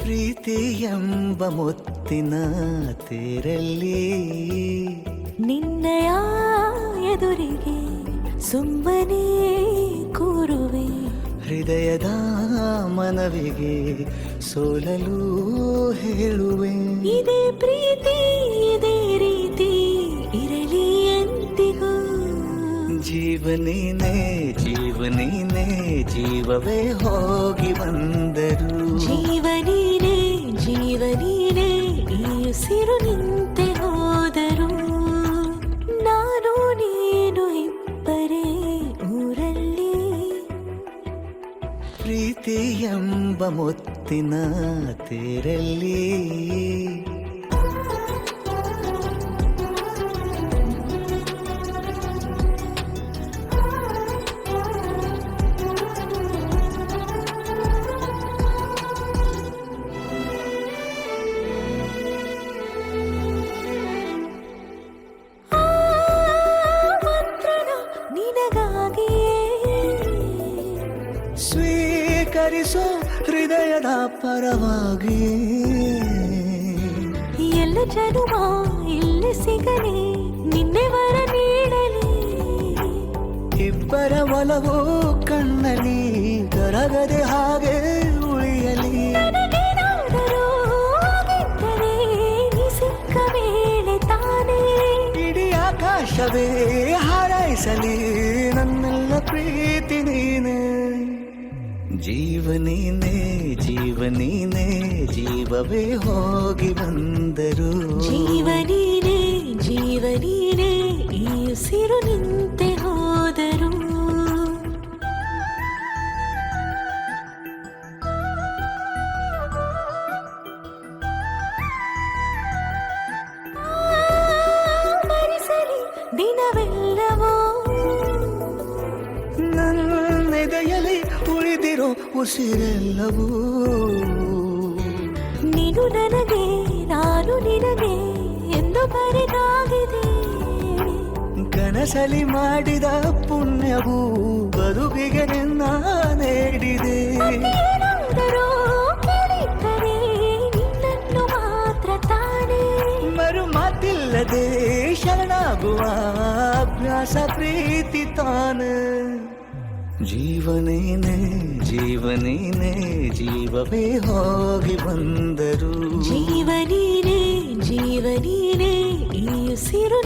ಪ್ರೀತಿ ಎಂಬ ಮುತ್ತಿನ ತೇರಲ್ಲಿ ನಿನ್ನಯ ಎದುರಿಗೆ ಸುಮ್ಮನೆ ಕೂರುವೆ. ಹೃದಯದ ಮನವಿಗೆ ಸೋಲಲು ಹೇಳುವೆ. ಇದೇ ಪ್ರೀತಿ ಇದೇ ರೀತಿ ಇರಲಿ ಎಂದಿಗೂ. ಜೀವನೇನೆ ಜೀವನೇನೆ ಜೀವವೇ ಹೋಗಿ ಬಂದರು. ಜೀವನೀನೇ ಜೀವನೀನೇ ಈ ಉಸಿರು ನಿಂತೆ ಹೋದರು. ನಾನು ನೀನು ಇಬ್ಬರೇ ಊರಲ್ಲಿ. ಪ್ರೀತಿ ಎಂಬ ಮುತ್ತಿನ ತೇರಲ್ಲಿ ಸ್ವೀಕರಿಸೋ ಹೃದಯದ ಪರವಾಗಿ. ಎಲ್ಲ ಜನುಮ ಇಲ್ಲಿ ಸಿಗಲಿ ನಿನ್ನೆ ವರ ನೀಡಲಿ. ಇಬ್ಬರ ಒಲವು ಕಣ್ಣಲ್ಲಿ ಕರಗದೆ ಹಾಗೆ ಉಳಿಯಲಿ. ನನಗೇನಾದರೂ ಆಗಿದ್ದರೆ ನೀ ಸಿಕ್ಕ ವೇಳೆ ತಾನೇ ಇಡೀ ಆಕಾಶವೇ ಹಾರೈಸಲಿ ನನ್ನೆಲ್ಲ ಪ್ರೀತಿ ನೀನೆ. ಜೀವನೇನೆ ಜೀವನೇನೆ ಜೀವವೇ ಹೋಗಿ ಬಂದರು. ಜೀವನೀನೇ ಜೀವನೀನೇ ಈ ಉಸಿರು ನಿಂತೆ ಹೋದರು. ಮರೆಸಲಿ ದಿನವೆಲ್ಲವೋ ನನ್ನೆದೆಯಲ್ಲಿ ಉಳಿದಿರೋ ಉಸಿರೆಲ್ಲವೂ. ನೀನು ನನಗೆ ನಾನು ನಿನಗೆ ಎಂದು ಬರೆದಾಗಿದೆ. ಕನಸಲಿ ಮಾಡಿದ ಪುಣ್ಯವು ಬದುಕಿಗೆ ನಿನ್ನ ನೀಡಿದೆ. ಏನಾದರೂ ಕೇಳಿದ್ದರೆ ನಿನ್ನನ್ನು ಮಾತ್ರ ತಾನೇ. ಮರು ಮಾತಿಲ್ಲದೆ ಶರಣಾಗುವ ಅಭ್ಯಾಸ ಪ್ರೀತಿ ತಾನೆ. ಜೀವನೇನೆ ಜೀವನೇನೆ ಜೀವವೇ ಹೋಗಿ ಬಂದರು. ಜೀವನೀನೇ ಜೀವನೀನೇ ಈ ಉಸಿರು